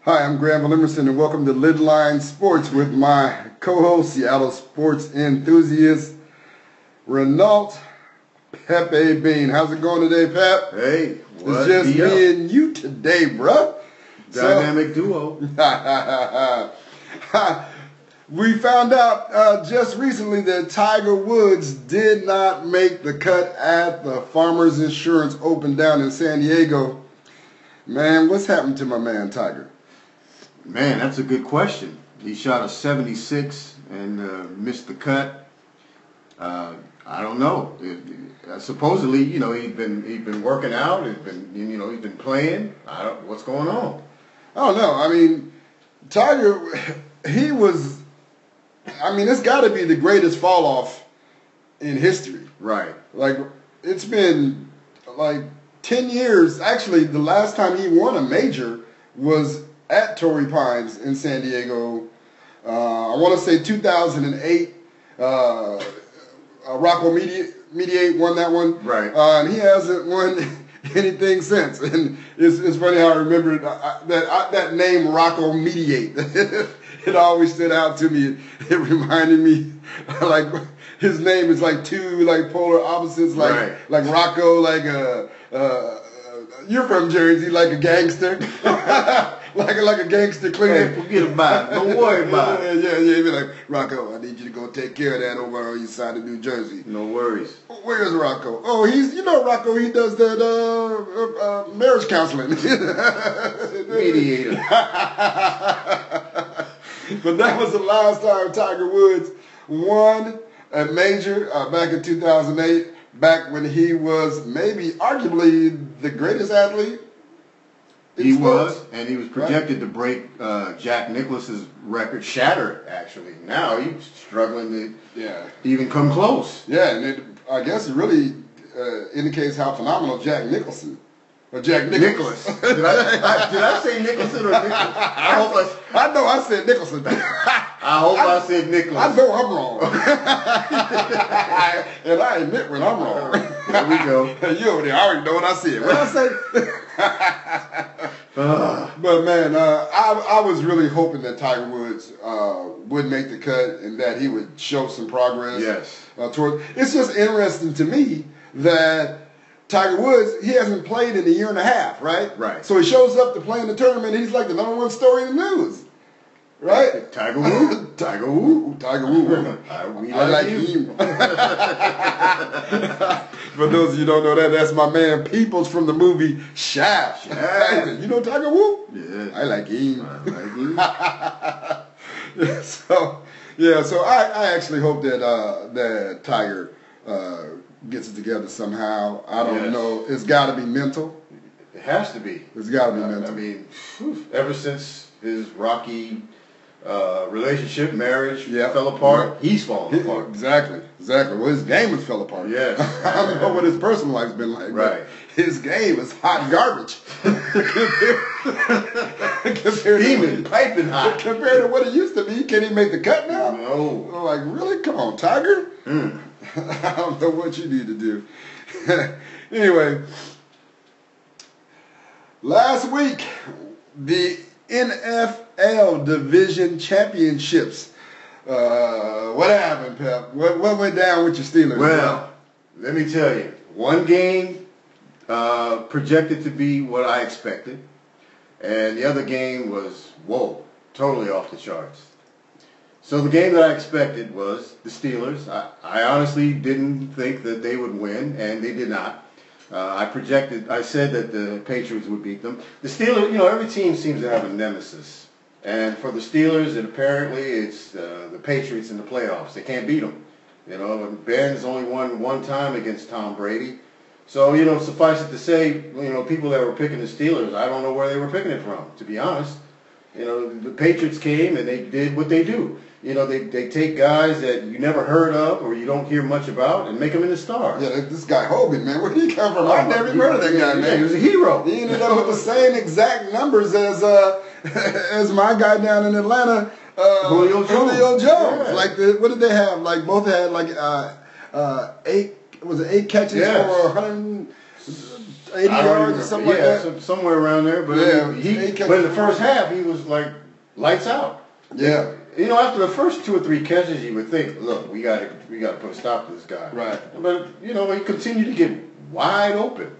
Hi, I'm Graham Emerson, and welcome to Lidline Sports with my co-host, Seattle sports enthusiast, Renault Pepe Bean. How's it going today, Pep? Hey, it's just me and you today, bruh. Dynamic duo. We found out just recently that Tiger Woods did not make the cut at the Farmers Insurance Open down in San Diego. Man, what's happened to my man Tiger? Man, that's a good question. He shot a 76 and missed the cut. I don't know. Supposedly, he's been working out. He's been playing. What's going on? I don't know. I mean, Tiger, it's got to be the greatest fall off in history. Right. Like, it's been like 10 years. Actually, the last time he won a major was at Torrey Pines in San Diego. I want to say 2008. Rocco Mediate won that one. Right. And he hasn't won anything since. And it's funny how I remember that name, Rocco Mediate. It always stood out to me. It reminded me, like, his name is like two like polar opposites, like right. Like Rocco, like you're from Jersey, like a gangster. like a gangster cleaner. Hey, forget about it. Don't worry about it. Yeah. He'd be like, Rocco, I need you to go take care of that over on your side of New Jersey. No worries. Where's Rocco? Oh, Rocco, he does that marriage counseling. Mediator. But that was the last time Tiger Woods won a major back in 2008, back when he was maybe arguably the greatest athlete. He was, and he was projected to break Jack Nicklaus's record, shatter actually. Now he's struggling to even come close. Yeah, and I guess it really indicates how phenomenal Jack Nicklaus is. Or Jack Nicklaus. Did I say Nicholson or Nicklaus? I know I said Nicholson. I hope I said Nicklaus. I know I'm wrong. And I admit when I'm wrong. There we go. You over there, I already know what I said. What I say? But man, I was really hoping that Tiger Woods would make the cut and that he would show some progress. Yes. It's just interesting to me that Tiger Woods, he hasn't played in a year and a half, right? Right. So he shows up to play in the tournament, and he's like the #1 story in the news. Right? Tiger Woo. Tiger Woo. Tiger Woo. I like him. For those of you who don't know that, that's my man Peoples from the movie Shaft. You know Tiger Woo? Yeah. I like him. I like him. So I actually hope that Tiger gets it together somehow. I don't know. It's got to be mental. It has to be. It's got to be mental. I mean, ever since his rocky relationship, marriage fell apart, he's fallen apart. Exactly. Well, his game has fell apart. Yes. I don't know what his personal life's been like. Right. His game is hot garbage. Piping hot. Compared to what it used to be, can he make the cut now? No. I'm like, really? Come on, Tiger. I don't know what you need to do. Anyway, last week, the NFL Division Championships. What happened, Pep? What went down with your Steelers? Well, let me tell you. One game projected to be what I expected, and the other game was, totally off the charts. So the game that I expected was the Steelers. I honestly didn't think that they would win, and they did not. I said that the Patriots would beat them. The Steelers, every team seems to have a nemesis. And for the Steelers, apparently it's the Patriots in the playoffs. They can't beat them. Ben's only won one time against Tom Brady. So, suffice it to say, people that were picking the Steelers, I don't know where they were picking it from, to be honest. The Patriots came and they did what they do. They take guys that you never heard of or you don't hear much about and make them into stars. Yeah, this guy Hogan, man, where did he come from? I never even heard of that guy, man. He was a hero. He ended up with the same exact numbers as my guy down in Atlanta, Julio Jones. Yeah. Like, what did they have? Like, both had like 8 catches for 100. 80 yards or something like that. Yeah, somewhere around there. But Yeah, I mean, but in the first half, he was like lights out. Yeah. You know, after the first 2 or 3 catches, you would think, look, we got to put a stop to this guy. Right. But you know, he continued to get wide open.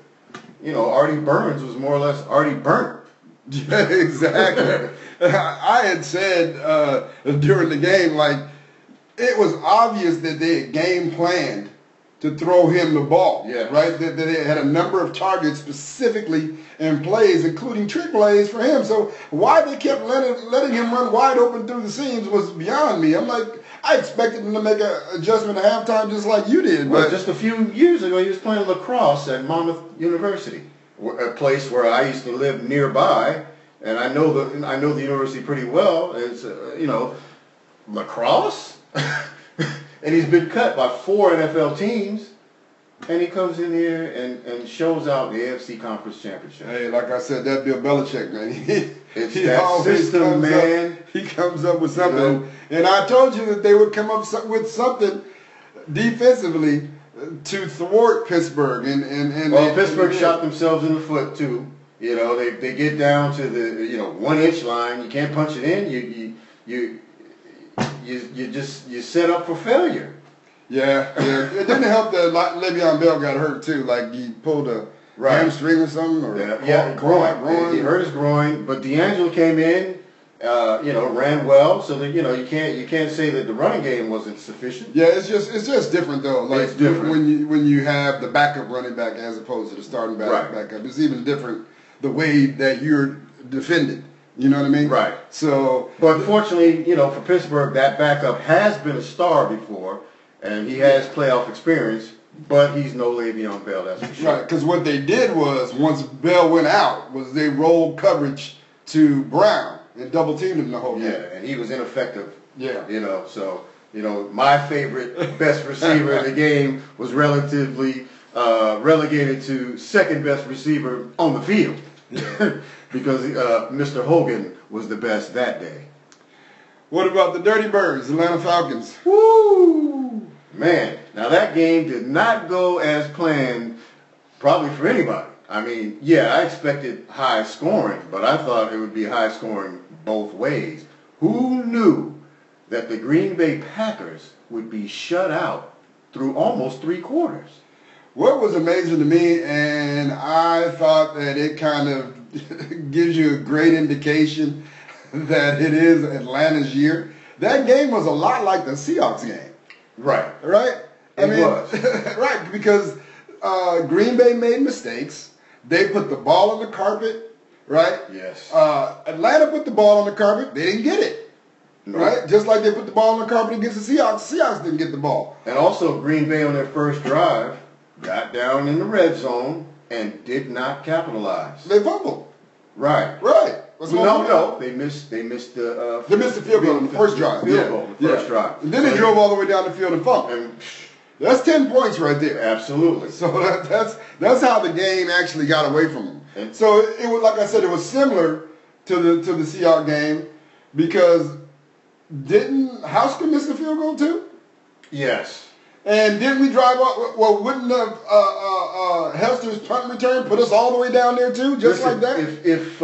You know, Artie Burns was more or less Artie burnt. Yeah, exactly. I had said during the game, like, it was obvious that they had game planned to throw him the ball. Yeah. Right? That they had a number of targets specifically in plays, including trick plays for him. So why they kept letting him run wide open through the seams was beyond me. I'm like, I expected him to make an adjustment at halftime just like you did. Well, but just a few years ago, he was playing lacrosse at Monmouth University, a place where I used to live nearby, and I know the university pretty well. It's you know, lacrosse, and he's been cut by 4 NFL teams, and he comes in here and shows out the AFC Conference Championship. hey, like I said, that Bill Belichick, man. It's He that always system, comes man. up, he comes up with something. You know? And I told you that they would come up with something defensively to thwart Pittsburgh. Well, Pittsburgh shot themselves in the foot too. You know, they get down to the 1-inch line. You can't punch it in. You set up for failure. Yeah. It didn't help that Le'Veon Bell got hurt too. Like he pulled a hamstring or something, or groin. He hurt his groin. But D'Angelo came in, ran well. So that you can't say that the running game wasn't sufficient. Yeah, it's just different though. Like it's different when you have the backup running back as opposed to the starting backup. It's even different the way that you're defended. You know what I mean? Right. So, but fortunately, for Pittsburgh, that backup has been a star before, and he has playoff experience. But he's no Le'Veon Bell, that's for sure. Right, because what they did was, once Bell went out, was they rolled coverage to Brown and double teamed him the whole game. Yeah, and he was ineffective. Yeah. So, my favorite best receiver in the game was relatively relegated to second best receiver on the field. Yeah. Because Mr. Hogan was the best that day. What about the Dirty Birds, Atlanta Falcons? Woo! Man, now that game did not go as planned, probably for anybody. I mean, yeah, I expected high scoring, but I thought it would be high scoring both ways. Who knew that the Green Bay Packers would be shut out through almost 3 quarters? What was amazing to me, and I thought that it kind of gives you a great indication that it is Atlanta's year. That game was a lot like the Seahawks game. Right. Right? It was. Right, because Green Bay made mistakes. They put the ball on the carpet, right? Yes. Atlanta put the ball on the carpet. They didn't get it. No. Right? Just like they put the ball on the carpet against the Seahawks. The Seahawks didn't get the ball. And also, Green Bay on their first drive got down in the red zone and did not capitalize. They fumbled. Right. Right. No. They missed the field goal on the first drive. Field goal on the first drive. And then they drove all the way down the field and fumbled. That's 10 points right there. Absolutely. So that's how the game actually got away from them. And so it was, like I said, it was similar to the Seahawks game, because didn't Hausker miss the field goal too? Yes. And didn't we drive up? Well, wouldn't Hester's punt return put us all the way down there too, just like that? If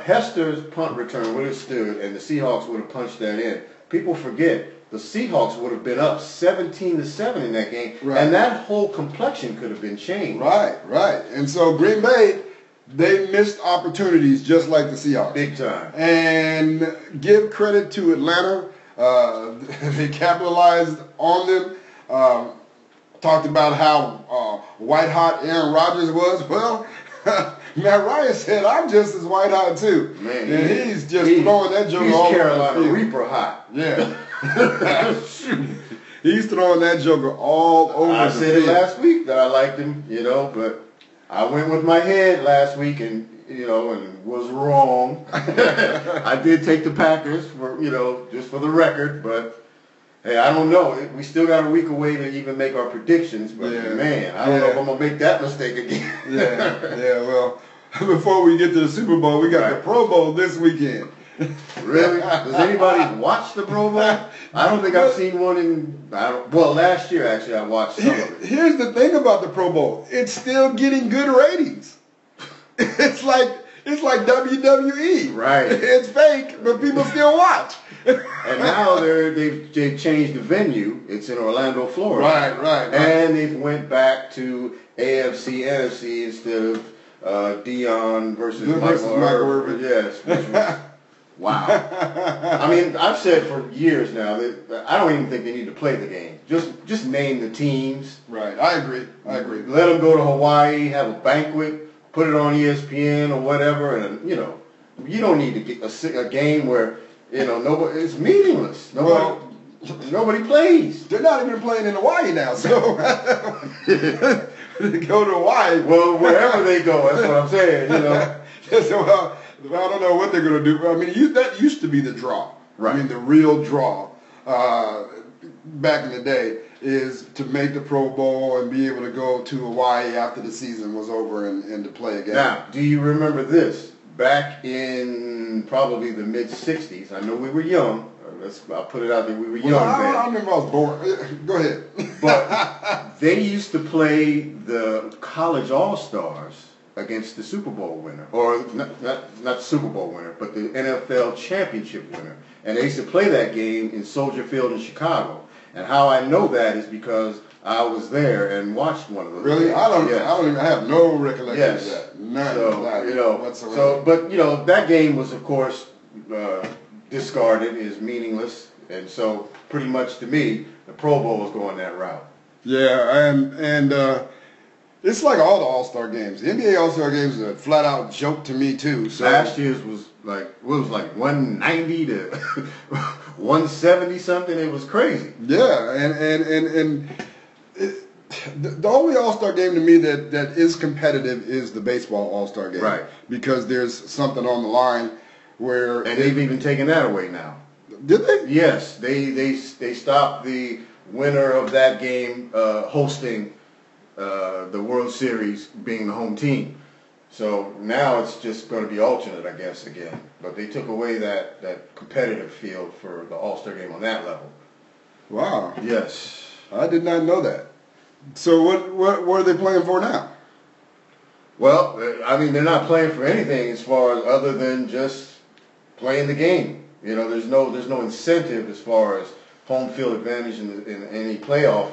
Hester's punt return would have stood and the Seahawks would have punched that in, people forget the Seahawks would have been up 17-7 in that game, and that whole complexion could have been changed. Right. And so Green Bay, they missed opportunities just like the Seahawks. Big time. And give credit to Atlanta. They capitalized on them. Talked about how white hot Aaron Rodgers was. Well, Matt Ryan said, I'm just as white hot too. Man, and he's throwing that joker all over the field. He's Carolina Reaper hot. Yeah. He's throwing that joker all over the field. I said it last week that I liked him, but I went with my head last week and was wrong. I did take the Packers for, just for the record, but hey, I don't know. We still got a week away to even make our predictions, but man, I don't know if I'm going to make that mistake again. Well, before we get to the Super Bowl, we got the Pro Bowl this weekend. Really? Does anybody watch the Pro Bowl? I don't think I've seen one last year actually I watched some of it. Here's the thing about the Pro Bowl. It's still getting good ratings. It's like WWE. Right. It's fake, but people still watch. And now they've changed the venue. It's in Orlando, Florida. Right. And they've went back to AFC, NFC instead of Dion versus Michael Irvin. Yes. Which was, wow. I mean, I've said for years now that I don't even think they need to play the game. Just name the teams. Right. I agree. Let them go to Hawaii, have a banquet, put it on ESPN or whatever, and you don't need to get a game where nobody. It's meaningless. Nobody plays. They're not even playing in Hawaii now, so they go to Hawaii. Well, wherever they go, that's what I'm saying. So, I don't know what they're going to do. I mean, that used to be the draw. Right. I mean, the real draw back in the day is to make the Pro Bowl and be able to go to Hawaii after the season was over and to play again. Now, do you remember this? Back in probably the mid-'60s, I know we were young. I'll put it out there, we were young then. I remember I was born. Go ahead. But they used to play the college all-stars against the Super Bowl winner, or not Super Bowl winner, but the NFL championship winner. And they used to play that game in Soldier Field in Chicago. And how I know that is because I was there and watched one of those. Really? Games. I don't even have no recollection of that. None whatsoever. But that game was, of course, discarded, is meaningless, and so pretty much to me, the Pro Bowl was going that route. Yeah, and it's like all the All-Star games. The NBA All-Star games is a flat-out joke to me too. So last year's was like 190 to 170 something. It was crazy. Yeah, and the only All-Star game to me that is competitive is the baseball All-Star game. Right. Because there's something on the line where they've even taken that away now. Did they? Yes, they stopped the winner of that game hosting the World Series, being the home team. So now it's just going to be alternate, I guess, again. But they took away that competitive feel for the All-Star game on that level. Wow. Yes. I did not know that. So what are they playing for now? Well, I mean, they're not playing for anything as far as other than just playing the game. There's no incentive as far as home field advantage in any playoff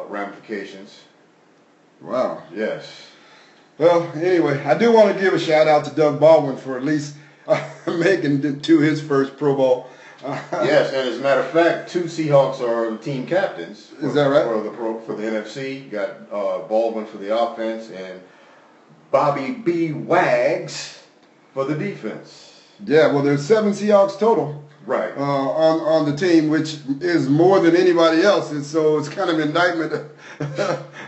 ramifications. Wow. Yes. Well, anyway, I do want to give a shout out to Doug Baldwin for at least making it to his first Pro Bowl. Yes, and as a matter of fact, 2 Seahawks are the team captains. Is that right? For the NFC, you got Baldwin for the offense and Bobby B. Wags for the defense. Yeah, well, there's 7 Seahawks total. Right. On the team, which is more than anybody else, and so it's kind of an indictment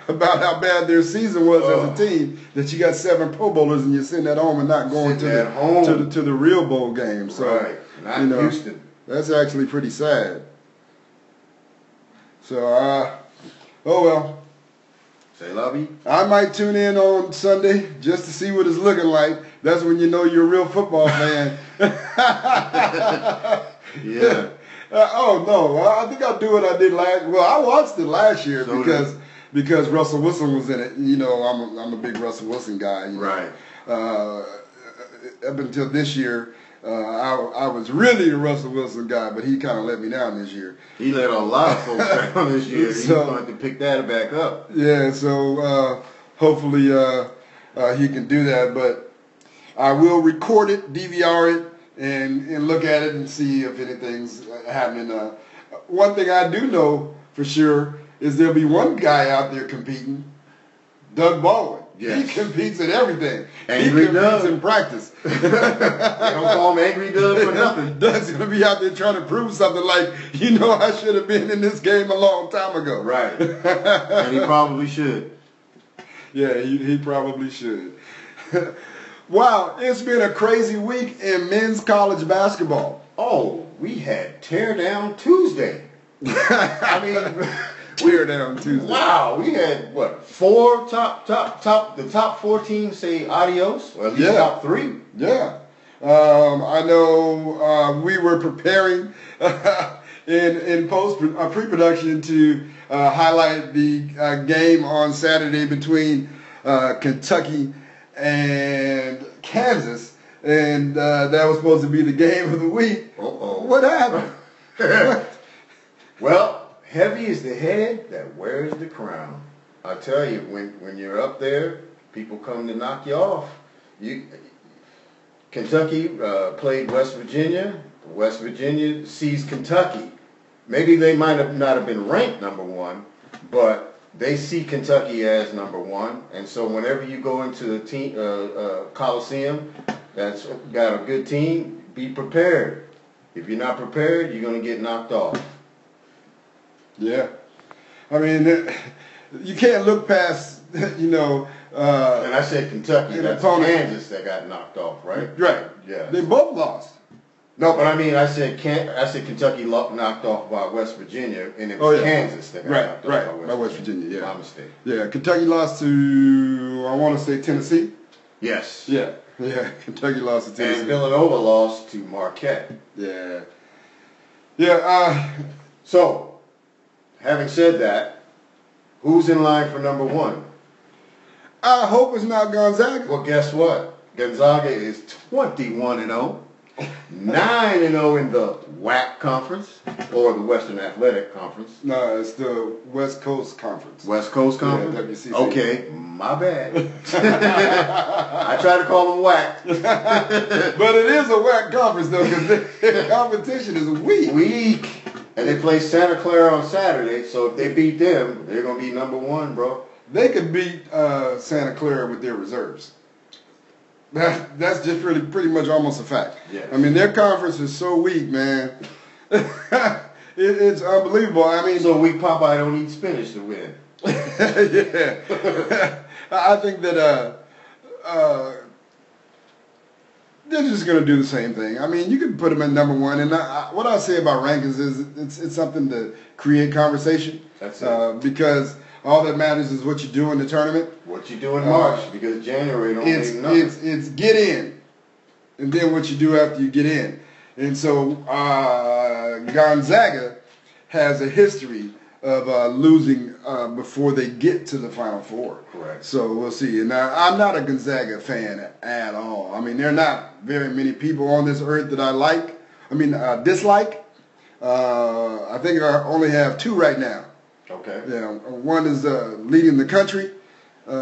about how bad their season was as a team that you got 7 Pro Bowlers and you're sitting at home and not going to the real bowl game. So, right. Not Houston. That's actually pretty sad. So, oh well. Say lovey. I might tune in on Sunday just to see what it's looking like. That's when you know you're a real football fan. Yeah. Oh no, I think I'll do what I did last. Well, I watched it last year because Russell Wilson was in it. I'm a big Russell Wilson guy. Right. Up until this year, I was really the Russell Wilson guy, but he kind of let me down this year. He let a lot of folks down this year. He's going to pick that back up. Yeah, so hopefully he can do that. But I will record it, DVR it, and look at it and see if anything's happening. One thing I do know for sure is there'll be one guy out there competing, Doug Baldwin. Yes. He competes in everything. Angry he competes Doug. in practice. They don't call him Angry Doug for nothing. Doug's going to be out there trying to prove something like, I should have been in this game a long time ago. Right. And he probably should. Yeah, he probably should. Wow, it's been a crazy week in men's college basketball. Oh, we had Tear Down Tuesday. I mean... Tear Down Tuesday. Wow, we had what, 4 the top 4 teams say adios, or at least top 3. Yeah. I know we were preparing in pre-production to highlight the game on Saturday between Kentucky and Kansas, and that was supposed to be the game of the week. What happened? Well, heavy is the head that wears the crown. I tell you, when you're up there, people come to knock you off. Kentucky played West Virginia. West Virginia sees Kentucky. Maybe they might not have been ranked number one, but they see Kentucky as number one. And so whenever you go into a team, Coliseum that's got a good team, be prepared. If you're not prepared, you're going to get knocked off. Yeah. I mean, you can't look past, and I said Kentucky, that's Kansas that got knocked off, right? Right. Yeah. They both lost. No, but I mean, I said Kentucky knocked off by West Virginia, and it was Kansas that got knocked off by West Virginia. Yeah. My mistake. Yeah, Kentucky lost to, I want to say Tennessee. Yes. Yeah, Kentucky lost to Tennessee. And Villanova lost to Marquette. Yeah. So, having said that, who's in line for number one? I hope it's not Gonzaga. Well, guess what? Gonzaga is 21-0. 9-0 in the WAC conference, or the Western Athletic Conference. No, it's the West Coast Conference. West Coast Conference? Yeah, WCC. Okay, my bad. I try to call them WAC. But it is a WAC conference, though, because the competition is weak. And they play Santa Clara on Saturday, so if they beat them, they're going to be number one, bro. They could beat Santa Clara with their reserves. That's just pretty much almost a fact. Yes. I mean, their conference is so weak, man. It's unbelievable. I mean, so weak Popeye don't eat spinach to win. Yeah. I think that they're just going to do the same thing. I mean, you can put them at number one. And what I say about rankings is it's something to create conversation. That's it. Because all that matters is what you do in the tournament. What you do in March, because January don't mean nothing. It's get in, and then what you do after you get in. And so Gonzaga has a history of losing before they get to the Final Four. Correct. So we'll see. And I'm not a Gonzaga fan at all. I mean, there are not very many people on this earth that I dislike. I think I only have two right now. Okay. Yeah, one is leading the country. I'm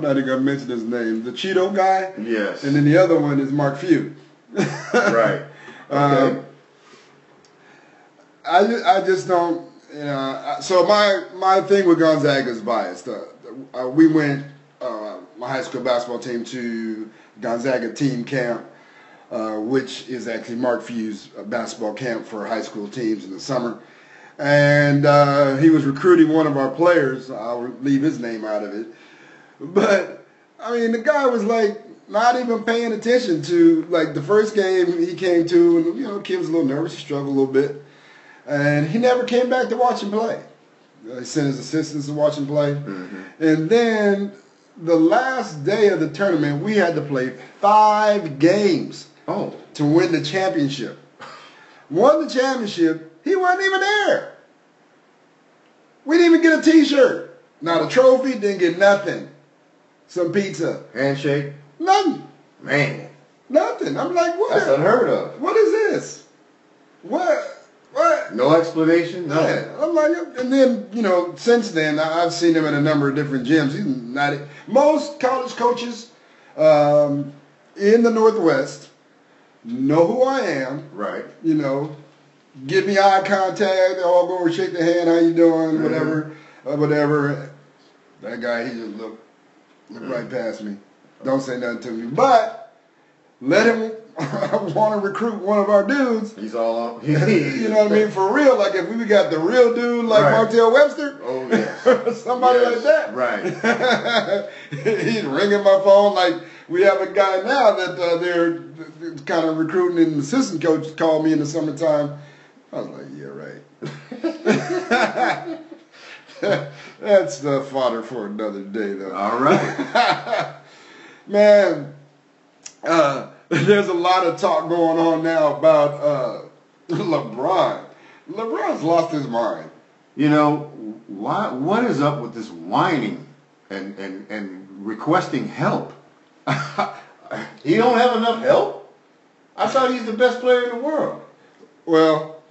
not even going to mention his name. The Cheeto guy. Yes. And then the other one is Mark Few. Right. Okay. I just don't, so my thing with Gonzaga is biased. We went, my high school basketball team, to Gonzaga team camp, which is actually Mark Few's basketball camp for high school teams in the summer. And he was recruiting one of our players. I'll leave his name out of it. But, I mean, the guy was like not even paying attention to, like, the first game he came to, and, the kid was a little nervous, he struggled a little bit. And he never came back to watch him play. He sent his assistants to watch him play. Mm-hmm. And then the last day of the tournament, we had to play 5 games to win the championship. Won the championship, he wasn't even there. We didn't even get a T-shirt. Not a trophy, didn't get nothing. Some pizza. Handshake? Nothing. Man. Nothing. I'm like, what? That's unheard of. What is this? What? No explanation? Nothing. Yeah. I'm like, and then, since then, I've seen him at a number of different gyms. He's not, most college coaches in the Northwest know who I am. Right. Give me eye contact. I'll go over, shake the hand. How you doing? Whatever. Whatever. That guy, he just looked right past me. Don't say nothing to me. But let him want to recruit one of our dudes. He's all on. You know what I mean? For real. Like if we got the real dude like Martell Webster. Oh, yes. Somebody like that. Right. He's ringing my phone like we have a guy now that they're kind of recruiting, and the assistant coach called me in the summertime. I was like, yeah, right. That's the fodder for another day, though. All right. Man, there's a lot of talk going on now about LeBron. LeBron's lost his mind. what is up with this whining and requesting help? He don't have enough help? I thought he's the best player in the world. Well,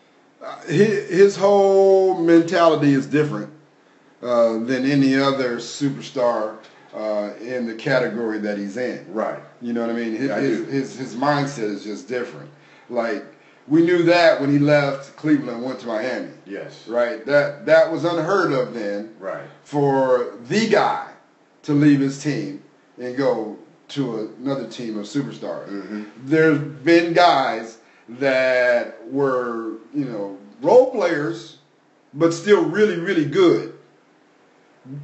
his whole mentality is different than any other superstar in the category that he's in. Right. You know what I mean? His mindset is just different. Like, we knew that when he left Cleveland and went to Miami. Yes. Right? That was unheard of then. Right. For the guy to leave his team and go to another team of superstars. Mm-hmm. There's been guys that were, role players, but still really, really good.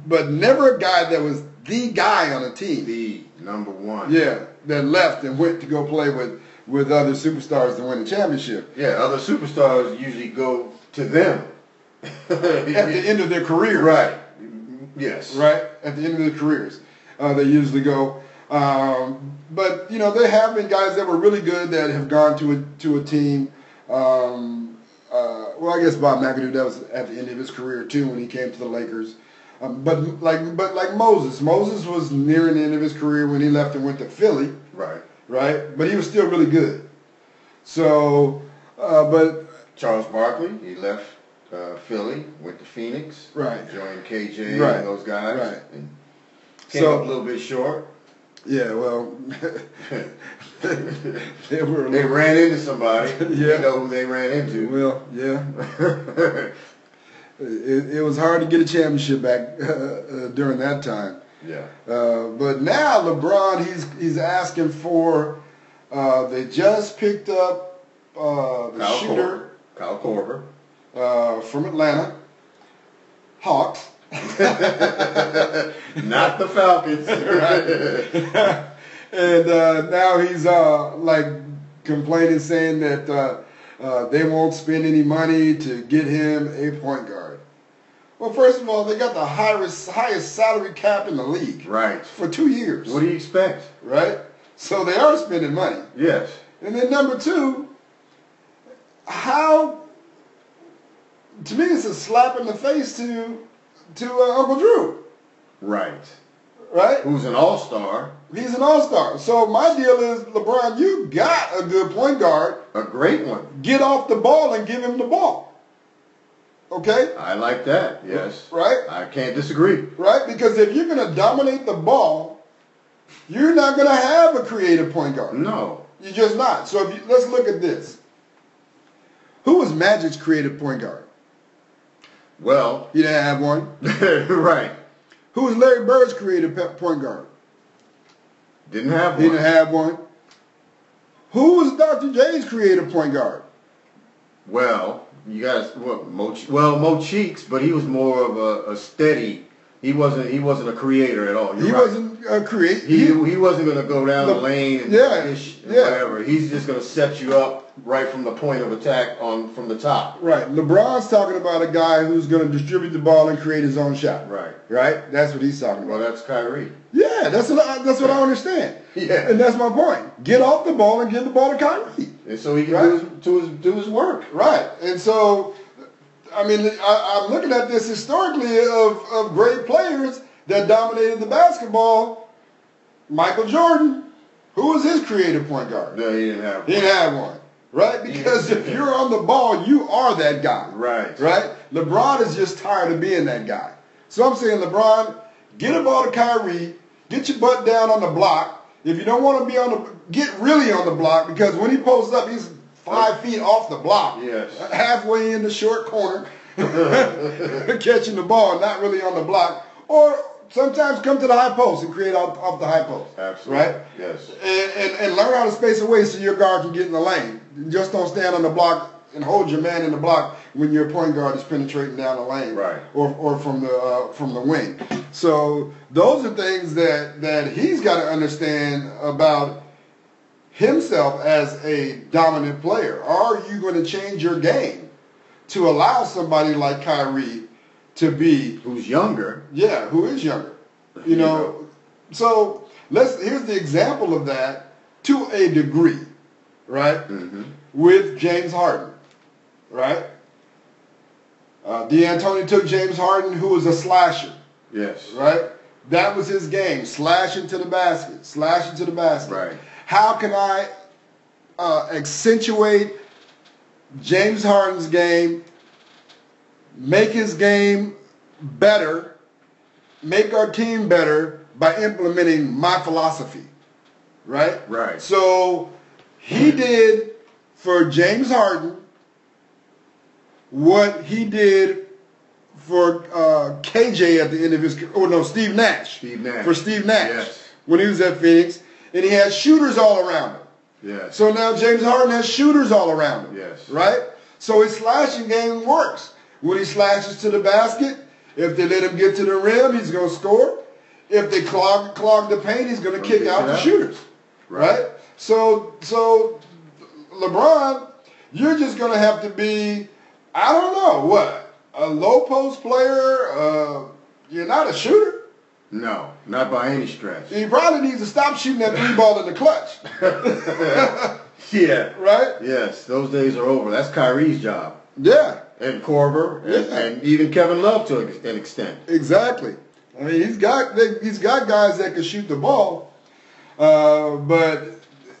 But never a guy that was the guy on a team. The number one. Yeah, that left and went to go play with other superstars to win the championship. Yeah, other superstars usually go to them. At the end of their careers. Right. Yes. Right? At the end of their careers. They usually go. But, there have been guys that were really good that have gone to a team. Well, I guess Bob McAdoo, that was at the end of his career too when he came to the Lakers. But like Moses. Moses was nearing the end of his career when he left and went to Philly. Right. Right? But he was still really good. So, but Charles Barkley, he left Philly, went to Phoenix. Right. Joined KJ Right. and those guys. Right. And came up a little bit short. Yeah, well, they ran into somebody. Yeah. You know who they ran into. Well, yeah. It was hard to get a championship back during that time. Yeah. But now LeBron, he's asking for. They just picked up the shooter, Kyle Korver, from Atlanta Hawks. Not the Falcons. Right. And now he's like complaining, saying that they won't spend any money to get him a point guard. Well, first of all, they got the highest salary cap in the league. Right. For 2 years. What do you expect? Right? So they are spending money. Yes. And then number two, to me it's a slap in the face to Uncle Drew. Right. Right? Who's an all-star. He's an all-star. So my deal is, LeBron, you got a good point guard. A great one. Get off the ball and give him the ball. Okay? I like that, yes. Right? I can't disagree. Right? Because if you're going to dominate the ball, you're not going to have a creative point guard. No. You're just not. So let's look at this. Who was Magic's creative point guard? Well. He didn't have one. Right. Who was Larry Bird's creative point guard? Didn't have one. He didn't have one. Who was Dr. J's creative point guard? Well, you guys, Mo Cheeks, but he was more of a steady. He wasn't a creator at all. He wasn't a creator. He wasn't going to go down the lane and dish and whatever. He's just going to set you up right from the point of attack from the top. Right. LeBron's talking about a guy who's going to distribute the ball and create his own shot. Right. Right. That's what he's talking about. Well, that's Kyrie. Yeah, that's what I understand. Yeah. And that's my point. Get off the ball and give the ball to Kyrie. And so he can do his work. Right. And so, I mean, I'm looking at this historically of great players that dominated the basketball. Michael Jordan, who was his creative point guard? No, he didn't have one. He didn't have one. Right? Because if you're on the ball, you are that guy. Right. Right? LeBron is just tired of being that guy. So I'm saying, LeBron, get a ball to Kyrie, get your butt down on the block. If you don't want to be get really on the block, because when he posts up, he's 5 feet off the block. Yes. Halfway in the short corner, catching the ball, not really on the block. Or sometimes come to the high post and create off the high post. Absolutely. Right? Yes. And learn how to space away so your guard can get in the lane. Just don't stand on the block and hold your man in the block when your point guard is penetrating down the lane. Right. Or from the wing. So those are things that he's got to understand about himself as a dominant player. Are you going to change your game to allow somebody like Kyrie to be who's younger? Yeah, who is younger. You know. So here's the example of that to a degree, right? Mm-hmm. With James Harden, right? D'Antoni took James Harden, who was a slasher. Yes. Right? That was his game. Slash into the basket. Slash into the basket. Right. How can I accentuate James Harden's game, make his game better, make our team better by implementing my philosophy? Right? Right. So he did for James Harden what he did for KJ at the end of his career. Oh, no, Steve Nash. Steve Nash. For Steve Nash. Yes. When he was at Phoenix. And he had shooters all around him. Yes. So now James Harden has shooters all around him. Yes. Right? So his slashing game works. When he slashes to the basket, if they let him get to the rim, he's going to score. If they clog the paint, he's going to kick out the shooters. Right? So LeBron, you're just going to have to be, I don't know, what? A low post player? You're not a shooter? No, not by any stretch. He probably needs to stop shooting that three ball in the clutch. Yeah. Right? Yes, those days are over. That's Kyrie's job. Yeah. And Korver, and even Kevin Love to an extent. Exactly. I mean, he's got guys that can shoot the ball, but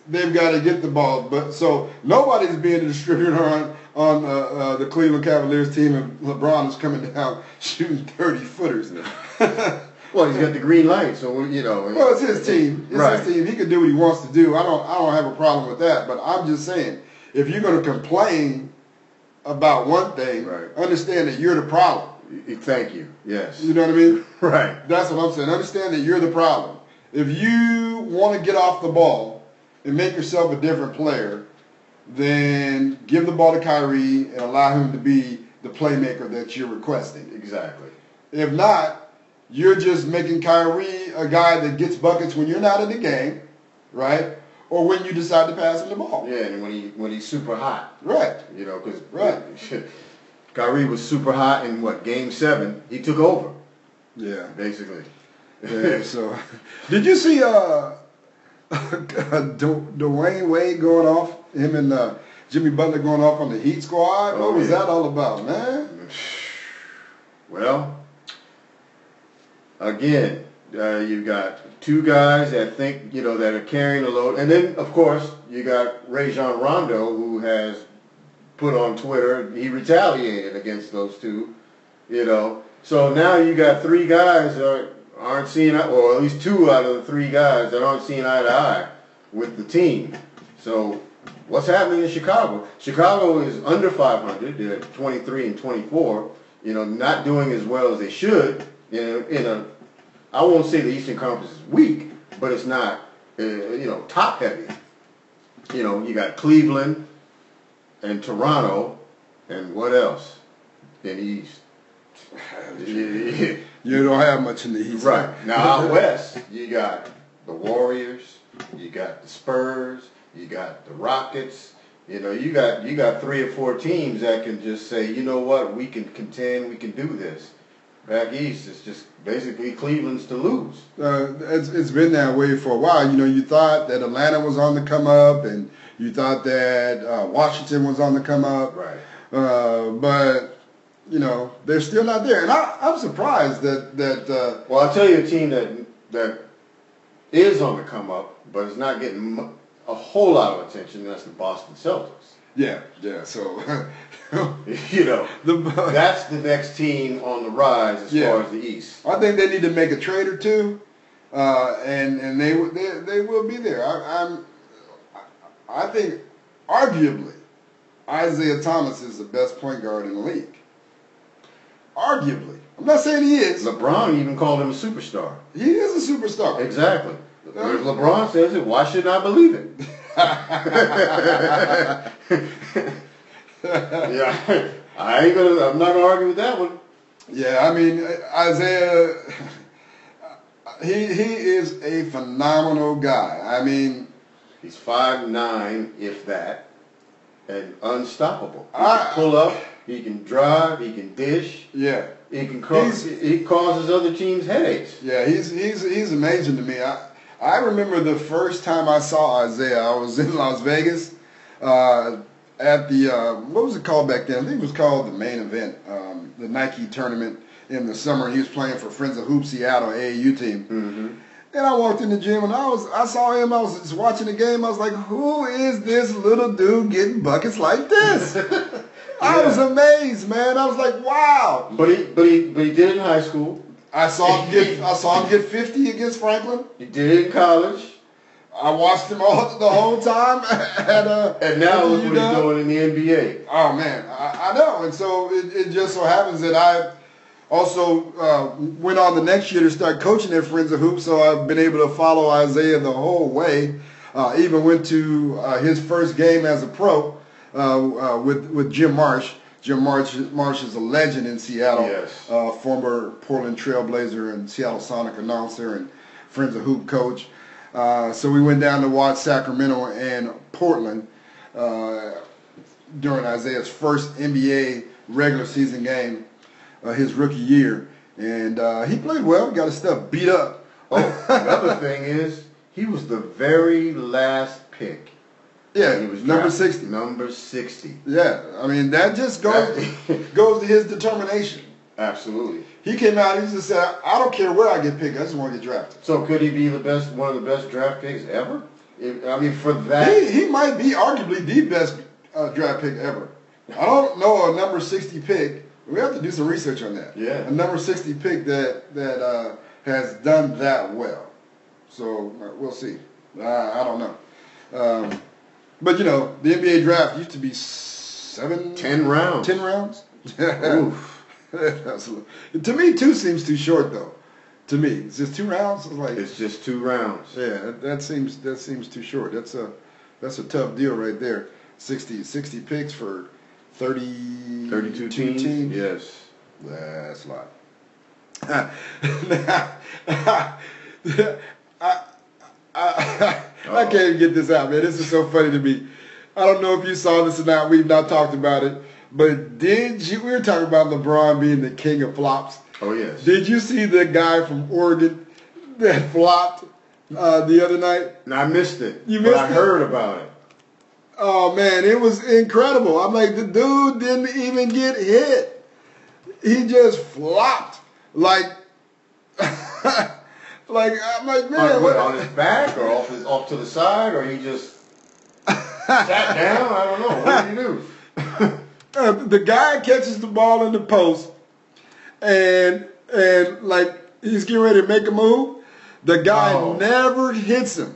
they've got to get the ball. But so nobody's being a distributor on the Cleveland Cavaliers team, and LeBron is coming down shooting 30-footers. Well, he's got the green light, so you know. Well, it's his team. It's his team. He can do what he wants to do. I don't have a problem with that. But I'm just saying, if you're going to complain about one thing, understand that you're the problem. Thank you. Yes. You know what I mean? Right. That's what I'm saying. Understand that you're the problem. If you want to get off the ball and make yourself a different player, then give the ball to Kyrie and allow him to be the playmaker that you're requesting. Exactly. If not, you're just making Kyrie a guy that gets buckets when you're not in the game, right? Or when you decide to pass him the ball. Yeah, and when he's super hot. Right. You know, because Kyrie was super hot in Game 7. He took over. Yeah. Basically. Yeah, so did you see Dwayne Wade going off, him and Jimmy Butler going off on the Heat squad? What was that all about, man? Well, again, you've got two guys that think, that are carrying the load. And then, of course, you got Rajon Rondo, who has put on Twitter, he retaliated against those two, So now you got three guys that aren't seeing, or at least two out of the three guys that aren't seeing eye to eye with the team. So what's happening in Chicago? Chicago is under 500. They're at 23 and 24, not doing as well as they should I won't say the Eastern Conference is weak, but it's not, top heavy. You got Cleveland and Toronto, and what else in the East? You don't have much in the East. Right. Now out West, you got the Warriors, you got the Spurs, you got the Rockets. You got 3 or 4 teams that can just say, you know what, we can contend, we can do this. Back East, it's just basically Cleveland's to lose. It's been that way for a while. You thought that Atlanta was on the come up, and you thought that Washington was on the come up. Right. But they're still not there, and I'm surprised that. Well, I'll tell you a team that is on the come up, but is not getting a whole lot of attention. And that's the Boston Celtics. Yeah. So. That's the next team on the rise as far as the East. I think they need to make a trade or two, and they will be there. I think arguably Isaiah Thomas is the best point guard in the league. Arguably, I'm not saying he is. LeBron even called him a superstar. He is a superstar. Exactly. If LeBron says it, why shouldn't I believe it? Yeah, I'm not gonna argue with that one. Yeah, I mean Isaiah, he is a phenomenal guy. I mean, he's 5'9", if that, and unstoppable. He can pull up, he can drive, he can dish. Yeah, he causes other teams headaches. Yeah, he's amazing to me. I remember the first time I saw Isaiah. I was in Las Vegas. at the what was it called back then? I think it was called the Main Event, the Nike tournament in the summer. He was playing for Friends of Hoop Seattle AAU team. Mm-hmm. And I walked in the gym and I saw him. I was just watching the game. I was like, who is this little dude getting buckets like this? I was amazed, man. I was like, wow. But he did it in high school. I saw him get 50 against Franklin. He did it in college. I watched him the whole time. And now look what he's doing in the NBA. Oh man, I know. And so it just so happens that I also went on the next year to start coaching at Friends of Hoops, so I've been able to follow Isaiah the whole way. Even went to his first game as a pro with Jim Marsh. Jim Marsh is a legend in Seattle. Yes. Former Portland Trailblazer and Seattle Sonic announcer and Friends of Hoop coach. So we went down to watch Sacramento and Portland during Isaiah's first NBA regular season game, his rookie year. And he played well, got his stuff beat up. Oh, another thing is, he was the very last pick. Yeah, he was number 60. Number 60. Yeah, I mean, that just goes to his determination. Absolutely. He came out, he just said, I don't care where I get picked, I just want to get drafted. So could he be one of the best draft picks ever? I mean, for that. He might be arguably the best draft pick ever. I don't know a number 60 pick. We have to do some research on that. Yeah. A number 60 pick that has done that well. So we'll see. I don't know. But, you know, the NBA draft used to be 10 rounds. 10 rounds? Oof. To me, 2 seems too short, though. To me, it's just 2 rounds. It's just 2 rounds. Yeah, that seems too short. That's a tough deal right there. 60 picks for 32 teams. Yes, that's a lot. I can't even get this out, man. This is so funny to me. I don't know if you saw this or not. We've not talked about it. But we were talking about LeBron being the king of flops. Oh, yes. Did you see the guy from Oregon that flopped the other night? No, I missed it. You missed it? I heard about it. Oh, man, it was incredible. I'm like, the dude didn't even get hit. He just flopped. Like, I'm like, man. On his back or off to the side, or he just sat down? I don't know. What did he do? The guy catches the ball in the post, and like he's getting ready to make a move. The guy never hits him.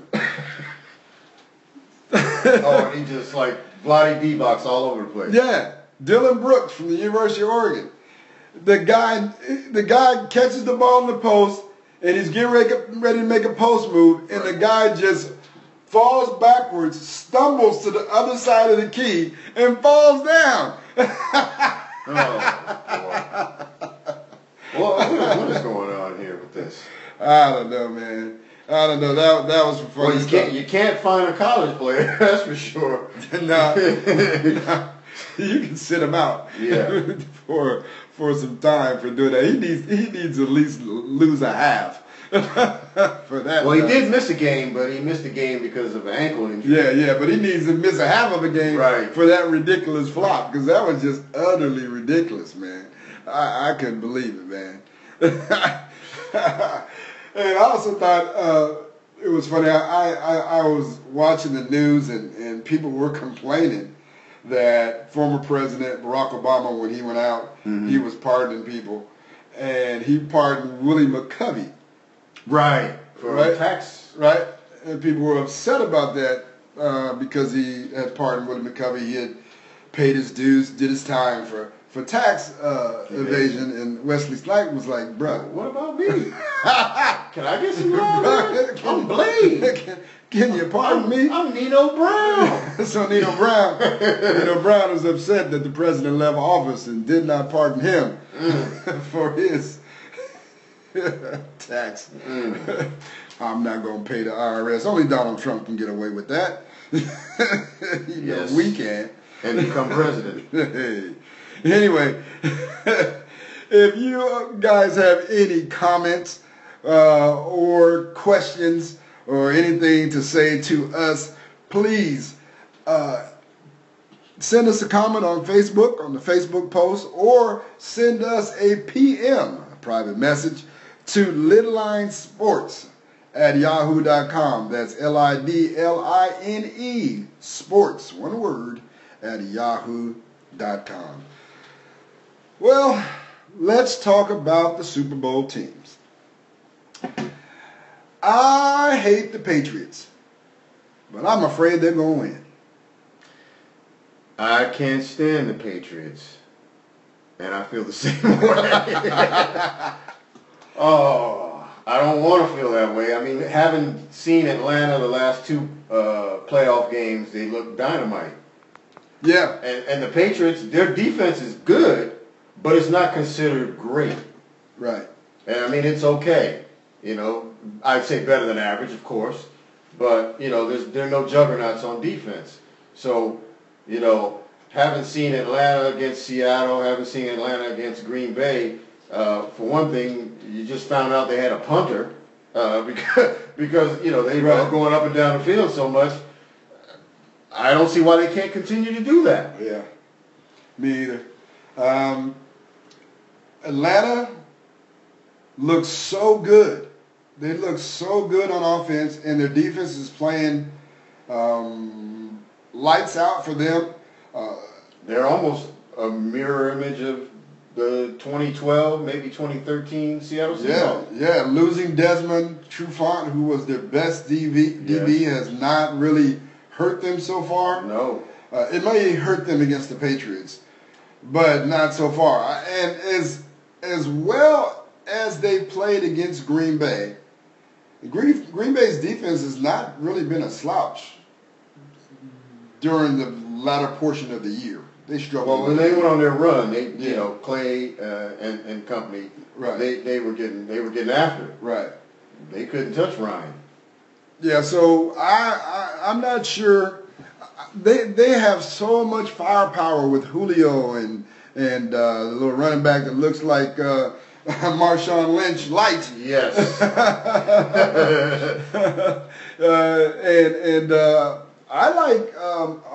And he just like bloody D-box all over the place. Yeah, Dylan Brooks from the University of Oregon. The guy catches the ball in the post, and he's getting ready to make a post move, and the guy just falls backwards, stumbles to the other side of the key, and falls down. What is going on here with this? I don't know, man. I don't know. That was funny. Well, you can't find a college player, that's for sure. No, you can sit him out. Yeah. for some time for doing that. He needs at least lose a half. For that. Well, he did miss a game, but he missed a game because of an ankle injury. Yeah, but he needs to miss a half of a game for that ridiculous flop, because that was just utterly ridiculous, man. I couldn't believe it, man. And I also thought it was funny. I was watching the news, and people were complaining that former President Barack Obama, when he went out, he was pardoning people, and he pardoned Willie McCovey. Right. For tax. Right. And people were upset about that because he had pardoned Willie McCovey. He had paid his dues, did his time for tax evasion, and Wesley Snipes was like, bruh. What about me? Can I get some love? I'm Blade. Can you pardon me? I'm Nino Brown. So Nino Brown was upset that the president left office and did not pardon him for his tax. I'm not going to pay the IRS. Only Donald Trump can get away with that. Yes. We can. And become president. Hey. Anyway, if you guys have any comments or questions or anything to say to us, please send us a comment on Facebook, on the Facebook post, or send us a PM, a private message, to Lidline Sports at yahoo.com. That's Lidline Sports, one word, at yahoo.com. Well, let's talk about the Super Bowl teams. I hate the Patriots, but I'm afraid they're going to win. I can't stand the Patriots, and I feel the same way. Oh, I don't want to feel that way. I mean, having seen Atlanta the last two playoff games, they look dynamite. Yeah. And the Patriots, their defense is good, but it's not considered great. Right. And I mean, it's okay. You know, I'd say better than average, of course, but you know, there are no juggernauts on defense. So, you know, haven't seen Atlanta against Seattle, haven't seen Atlanta against Green Bay. For one thing, you just found out they had a punter because you know they were going up and down the field so much. I don't see why they can't continue to do that. Yeah, me either. Atlanta looks so good. They look so good on offense, and their defense is playing lights out for them. They're almost a mirror image of the 2012, maybe 2013 Seattle Seahawks. Yeah. Losing Desmond Trufant, who was their best DB, has not really hurt them so far. No. It may hurt them against the Patriots, but not so far. And as well as they played against Green Bay, Green Bay's defense has not really been a slouch during the latter portion of the year. They struggled. Well, when they went on their run, you know, Clay and company, they were getting after it. Right. They couldn't touch Ryan. Yeah, so I'm not sure. They have so much firepower with Julio and the little running back that looks like Marshawn Lynch light. Yes. I like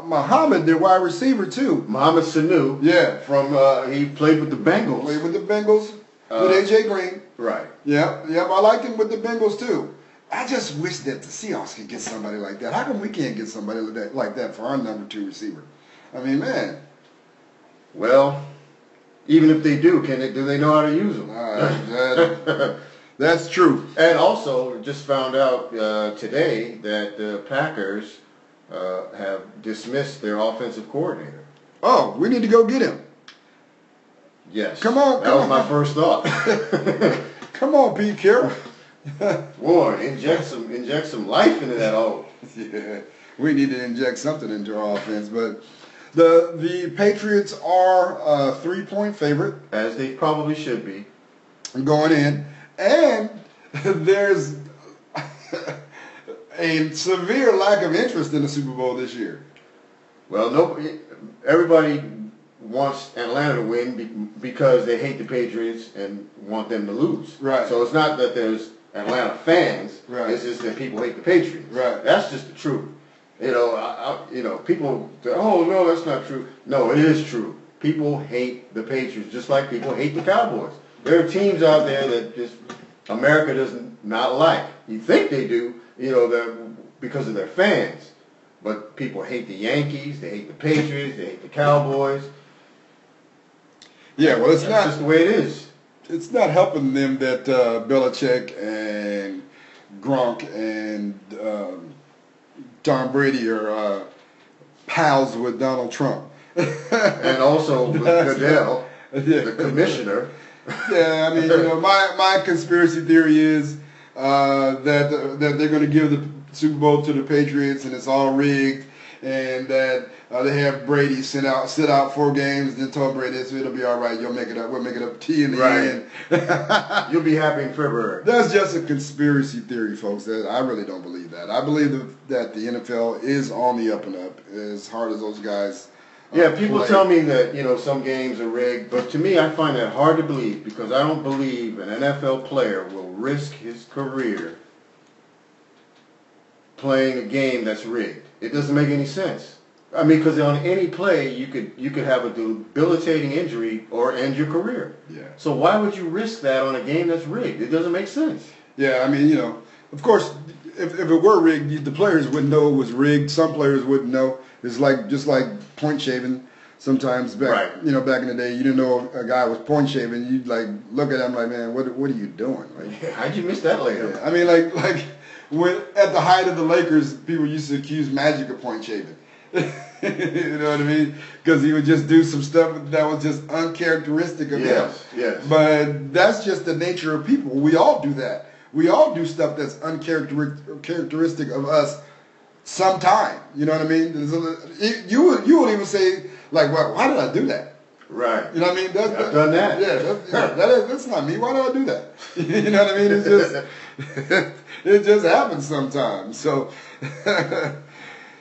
Muhammad, their wide receiver too. Mohamed Sanu. Yeah. From he played with the Bengals. Played with the Bengals with AJ Green. Right. Yep. I like him with the Bengals too. I just wish that the Seahawks could get somebody like that. How come we can't get somebody like that for our number 2 receiver? I mean, man. Well, even if they do, do they know how to use them? That's true. And also, just found out today that the Packers have dismissed their offensive coordinator. Oh, we need to go get him. Yes. Come on. That was my first thought. Come on, Pete Carroll. Boy, inject some life into that hole. Yeah, we need to inject something into our offense. But the Patriots are a 3-point favorite, as they probably should be, going in, and there's a severe lack of interest in the Super Bowl this year. Well, everybody wants Atlanta to win because they hate the Patriots and want them to lose. Right. So it's not that there's Atlanta fans. Right. It's just that people hate the Patriots. Right. That's just the truth. You know, people say, oh, no, that's not true. No, it is true. People hate the Patriots just like people hate the Cowboys. There are teams out there that just America does not like. You think they do, you know, because of their fans. But people hate the Yankees, they hate the Patriots, they hate the Cowboys. Yeah, well, That's just the way it is. It's not helping them that Belichick and Gronk and Tom Brady are pals with Donald Trump. And also with Goodell, the commissioner. Yeah, I mean, you know, my conspiracy theory is that they're going to give the Super Bowl to the Patriots and it's all rigged, and that they have Brady sit out 4 games, then told Brady, so it'll be all right. You'll make it up. We'll make it up to you in the end. You'll be happy in February. That's just a conspiracy theory, folks. I really don't believe that. I believe that the NFL is on the up and up, as hard as those guys. Yeah, people tell me that, you know, some games are rigged, but to me I find that hard to believe because I don't believe an NFL player will risk his career playing a game that's rigged. It doesn't make any sense. I mean, because on any play, you could have a debilitating injury or end your career. Yeah. So why would you risk that on a game that's rigged? It doesn't make sense. Yeah, I mean, you know, of course, if it were rigged, the players wouldn't know it was rigged. Some players wouldn't know. It's like just like point shaving. Sometimes back, you know, back in the day, you didn't know a guy was point shaving. You'd like look at him like, man, what are you doing? Like, how'd you miss that layup? Yeah, I mean, like when at the height of the Lakers, people used to accuse Magic of point shaving. You know what I mean? Because he would just do some stuff that was just uncharacteristic of him. Yes. But that's just the nature of people. We all do that. We all do stuff that's uncharacteristic of us sometime. You know what I mean? You would even say, like, well, why did I do that? Right. You know what I mean? I've done that. Yeah, that's not me. Why did I do that? You know what I mean? It's just, it just happens sometimes. So,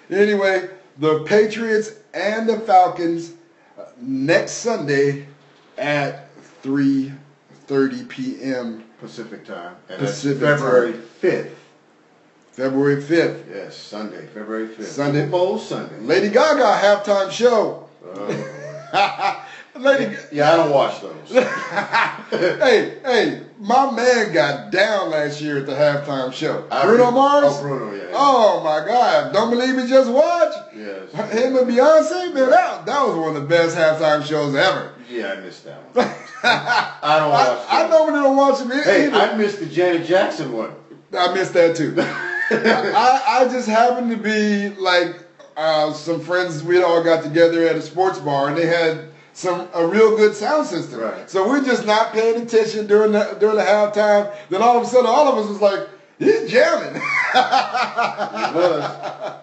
anyway, the Patriots and the Falcons next Sunday at 3:30 p.m. Pacific time. And Pacific that's February time. 5th. February 5th. Yes, Sunday, February 5th. Sunday. Super Bowl Sunday. Lady Gaga halftime show. Yeah, I don't watch those. hey, my man got down last year at the halftime show. Bruno Mars? Oh, Bruno, yeah. Oh, my God. Don't believe me, just watch. Yes. Him and Beyonce, man, that was one of the best halftime shows ever. Yeah, I missed that one. I don't watch those. I normally don't watch them either. Hey, I missed the Janet Jackson one. I missed that too. I just happened to be like some friends. We all got together at a sports bar, and they had a real good sound system. Right. So we're just not paying attention during the halftime. Then all of a sudden, all of us was like, "He's jamming." He was.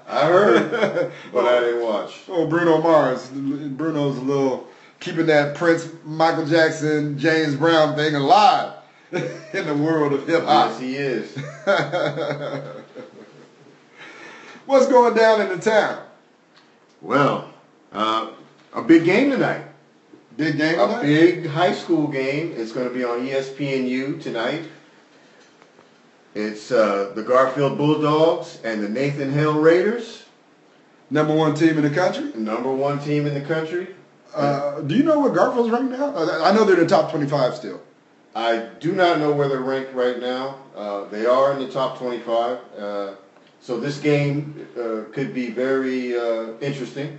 I heard, but I didn't watch. Oh, Bruno Mars. Bruno's a little keeping that Prince, Michael Jackson, James Brown thing alive in the world of hip hop. Yes, he is. What's going down in the town? Well, a big game tonight. Big game tonight? A big high school game. It's going to be on ESPNU tonight. It's the Garfield Bulldogs and the Nathan Hale Raiders. Number one team in the country? Number one team in the country. Do you know where Garfield's ranked now? I know they're in the top 25 still. I do not know where they're ranked right now. They are in the top 25. So this game could be very interesting.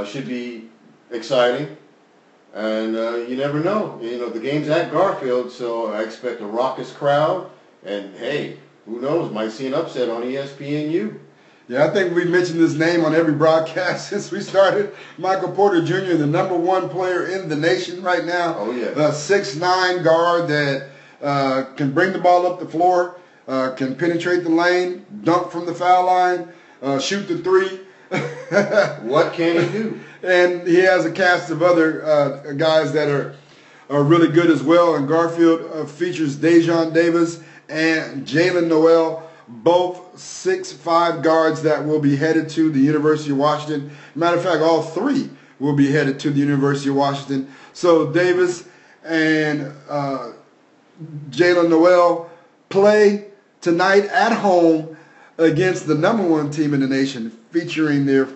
Should be exciting. And you never know. You know, the game's at Garfield, so I expect a raucous crowd. And hey, who knows? Might see an upset on ESPNU. Yeah, I think we mentioned his name on every broadcast since we started. Michael Porter Jr., the number one player in the nation right now. Oh, yeah. A 6'9" guard that can bring the ball up the floor, can penetrate the lane, dunk from the foul line, shoot the three. What can he do? And he has a cast of other guys that are really good as well. And Garfield features Dejon Davis and Jalen Noel, both 6'5" guards that will be headed to the University of Washington. Matter of fact, all three will be headed to the University of Washington. So Davis and Jalen Noel play tonight at home against the number one team in the nation, featuring their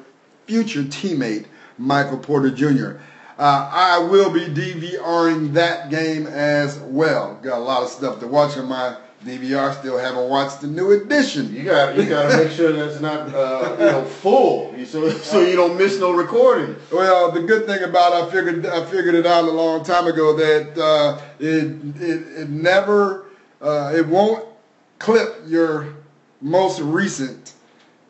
future teammate, Michael Porter Jr. I will be DVRing that game as well. Got a lot of stuff to watch on my DVR. Still haven't watched the new edition. You got to make sure that's not full, so you don't miss no recording. Well, the good thing about I figured it out a long time ago that it never it won't clip your most recent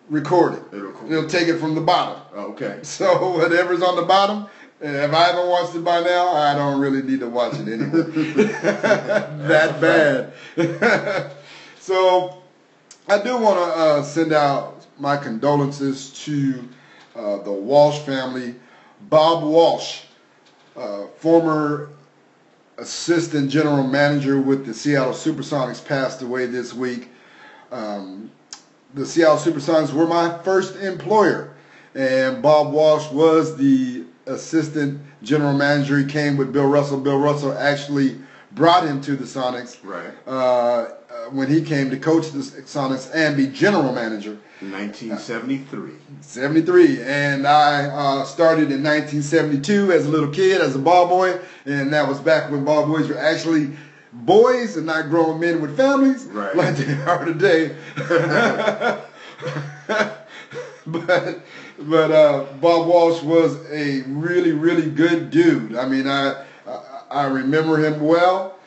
recording. It'll take it from the bottom. Okay. So whatever's on the bottom, if I haven't watched it by now, I don't really need to watch it anymore. That bad. So I do want to send out my condolences to the Walsh family. Bob Walsh, former assistant general manager with the Seattle Supersonics, passed away this week. The Seattle Supersonics were my first employer, and Bob Walsh was the assistant general manager. He came with Bill Russell. Bill Russell actually brought him to the Sonics. Right. when he came to coach the Sonics and be general manager. 1973. 73, and I started in 1972 as a little kid, as a ball boy, and that was back when ball boys were actually boys and not grown men with families, right, like they are today. but Bob Walsh was a really, really good dude. I mean, I remember him well.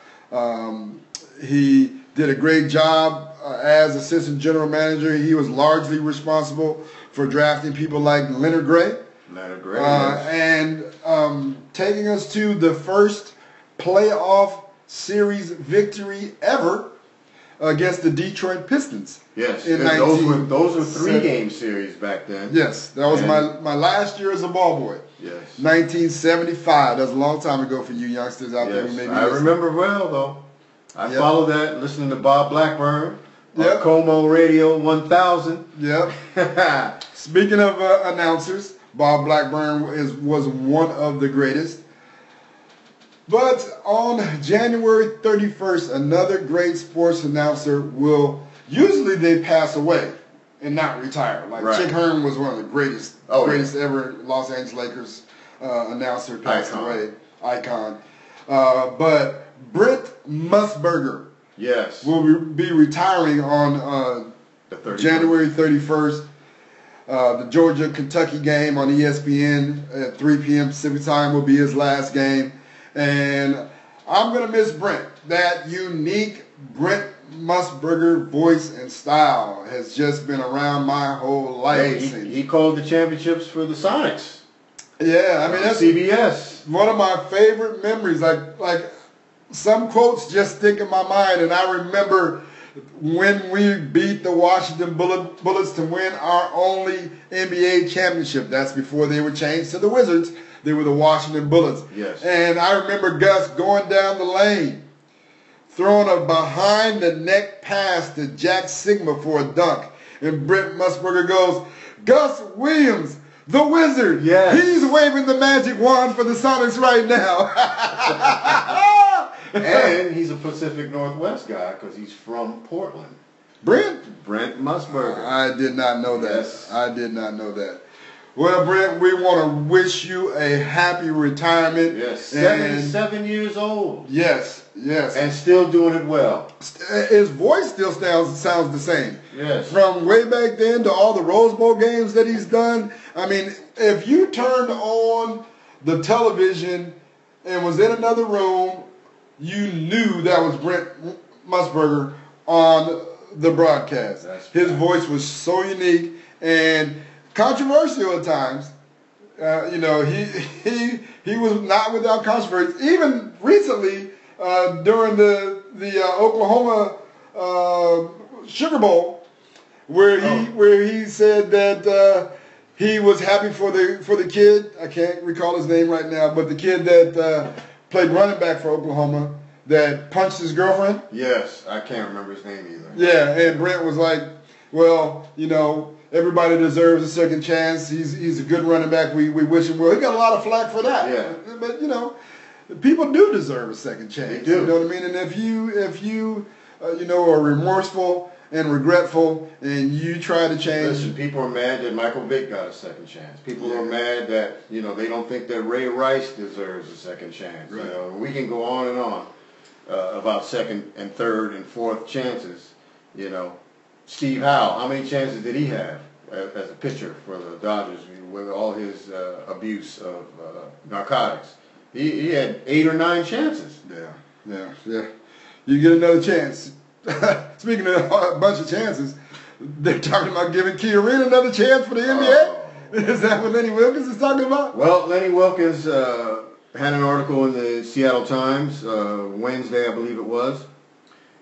He did a great job as assistant general manager. He was largely responsible for drafting people like Leonard Gray. Leonard Gray, yes. And taking us to the first playoff series victory ever against the Detroit Pistons. Yes, those were 3-game series back then. Yes, that was my last year as a ball boy. Yes. 1975. That's a long time ago for you youngsters out there who maybe I remember well, though. I followed that listening to Bob Blackburn on Como Radio 1000. Yep. Speaking of announcers, Bob Blackburn was one of the greatest. But on January 31st, another great sports announcer usually they pass away and not retire. Like Chick Hearn was one of the greatest ever Los Angeles Lakers announcer, passed away, icon. But Brent Musburger will be retiring on January 31st. The Georgia-Kentucky game on ESPN at 3 p.m. Pacific time will be his last game. And I'm going to miss Brent. That unique Brent Musburger voice and style has just been around my whole life. He called the championships for the Sonics. Yeah, I mean, that's CBS. One of my favorite memories. Like some quotes just stick in my mind, and I remember when we beat the Washington Bullets to win our only NBA championship. That's before they were changed to the Wizards. They were the Washington Bullets. Yes. And I remember Gus going down the lane, throwing a behind-the-neck pass to Jack Sigma for a dunk. And Brent Musburger goes, "Gus Williams, the Wizard. Yes. He's waving the magic wand for the Sonics right now." And he's a Pacific Northwest guy because he's from Portland. Brent Musburger. I did not know that. Yes. I did not know that. Well, Brent, we want to wish you a happy retirement. Yes, 77 years old. Yes, yes. And still doing it well. His voice still sounds the same. Yes. From way back then to all the Rose Bowl games that he's done. I mean, if you turned on the television and was in another room, you knew that was Brent Musburger on the broadcast. His voice was so unique and controversial at times. You know, he was not without controversy. Even recently, during the Oklahoma Sugar Bowl, where he said that he was happy for the kid. I can't recall his name right now, but the kid that played running back for Oklahoma that punched his girlfriend. Yes, I can't remember his name either. Yeah, and Brent was like, "Well, you know, everybody deserves a second chance. He's a good running back. We wish him well." He got a lot of flack for that. Yeah. But you know, people do deserve a second chance. They do. You know what I mean? And if you you know, are remorseful and regretful and you try to change. Listen, people are mad that Michael Vick got a second chance. People are mad that, you know, they don't think that Ray Rice deserves a second chance. Right. You know, we can go on and on about second and third and fourth chances. You know, Steve Howe, how many chances did he have as a pitcher for the Dodgers with all his abuse of narcotics? He had 8 or 9 chances. Yeah. You get another chance. Speaking of a bunch of chances, they're talking about giving Kieran another chance for the NBA. Is that what Lenny Wilkens is talking about? Well, Lenny Wilkens had an article in the Seattle Times Wednesday, I believe it was,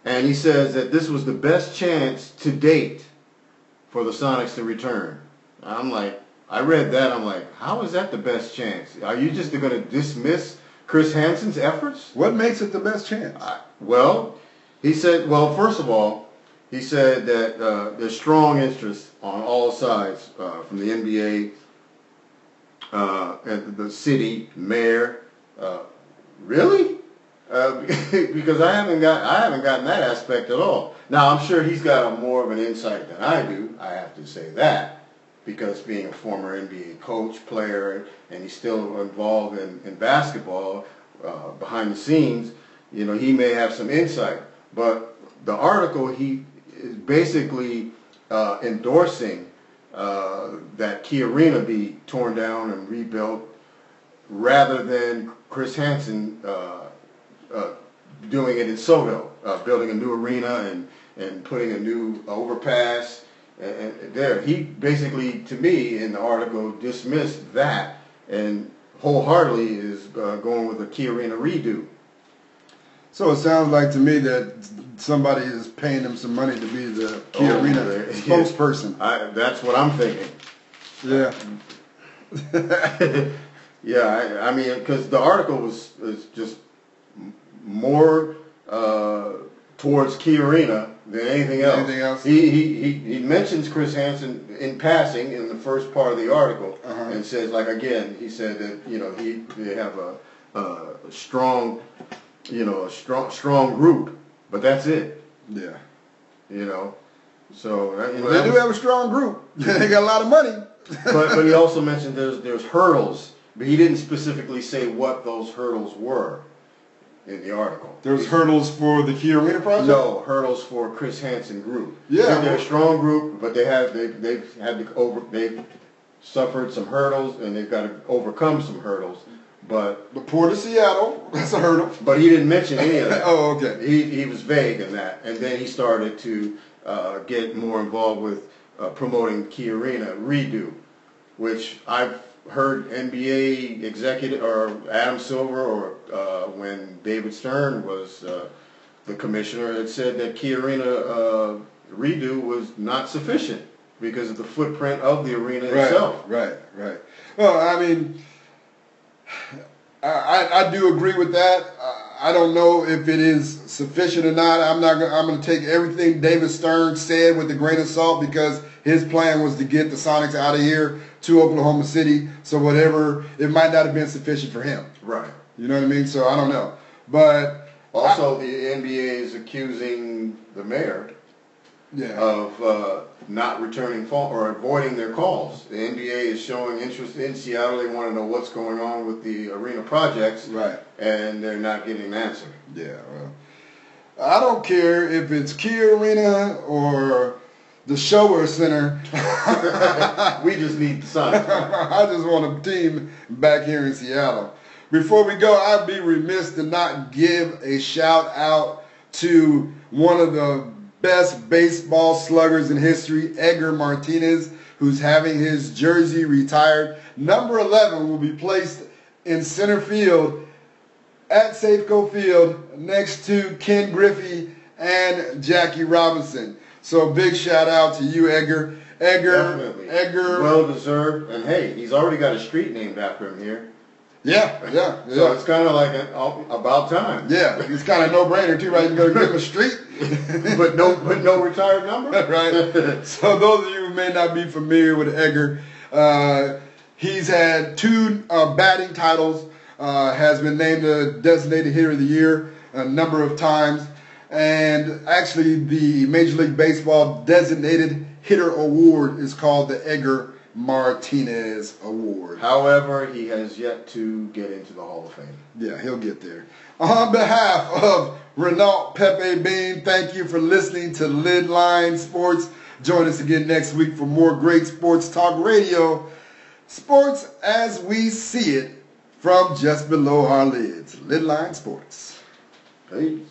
and he says that this was the best chance to date for the Sonics to return. I'm like, I read that, I'm like, how is that the best chance? Are you just going to dismiss Chris Hansen's efforts? What makes it the best chance? Well, he said, well, first of all, he said that there's strong interest on all sides from the NBA, and the city, mayor. Really? Because I haven't gotten that aspect at all. Now I'm sure he's got more of an insight than I do. I have to say that, because being a former NBA coach, player, and he's still involved in basketball behind the scenes, you know, he may have some insight. But the article, he is basically endorsing that Key Arena be torn down and rebuilt, rather than Chris Hansen doing it in Soto, building a new arena and putting a new overpass. And there, he basically, to me, in the article, dismissed that and wholeheartedly is going with a Key Arena redo. So it sounds like to me that somebody is paying him some money to be the Key Arena spokesperson. That's what I'm thinking. Yeah. Yeah, I mean, because the article is just more towards Key Arena than anything else. Anything else? He mentions Chris Hansen in passing in the first part of the article, and says, like, again, he said that, you know, they have a strong, you know, a strong group, but that's it. Yeah. You know, so you know, well, they do have a strong group. They got a lot of money. but he also mentioned there's hurdles, but he didn't specifically say what those hurdles were in the article. There's hurdles for the Key Arena project? No, hurdles for Chris Hansen group. Yeah, they're a strong group, but they've suffered some hurdles, and they've got to overcome some hurdles. But the Port of Seattle, that's a hurdle. But he didn't mention any of that. Oh, okay. He was vague in that, and then he started to get more involved with promoting Key Arena redo, which I've heard NBA executive or Adam Silver or when David Stern was the commissioner, had said that Key Arena redo was not sufficient because of the footprint of the arena itself. Right. Well, I mean, I do agree with that. I don't know if it is sufficient or not. I'm going to take everything David Stern said with a grain of salt, because his plan was to get the Sonics out of here to Oklahoma City. So whatever, it might not have been sufficient for him. Right. You know what I mean? So I don't know. But also, the NBA is accusing the mayor of not returning or avoiding their calls. The NBA is showing interest in Seattle. They want to know what's going on with the arena projects, right? And they're not getting an answer. Yeah, well, I don't care if it's Key Arena or the Shower Center. We just need the sun. I just want a team back here in Seattle. Before we go, I'd be remiss to not give a shout out to one of the best baseball sluggers in history, Edgar Martinez, who's having his jersey retired. Number 11 will be placed in center field at Safeco Field next to Ken Griffey and Jackie Robinson. So big shout out to you, Edgar. Definitely. Edgar. Well deserved. And hey, he's already got a street named after him here. Yeah. So it's kind of like about time. Yeah, it's kind of no-brainer too, right? You're going to give him a street. but no retired number. Right. So those of you who may not be familiar with Edgar, he's had 2 batting titles, has been named a designated hitter of the year a number of times, and actually the Major League Baseball designated hitter award is called the Edgar Martinez Award. However, he has yet to get into the Hall of Fame. Yeah, he'll get there. On behalf of Renault Pepe Bean, thank you for listening to Lidline Sports. Join us again next week for more great sports talk radio. Sports as we see it from just below our lids. Lidline Sports. Peace.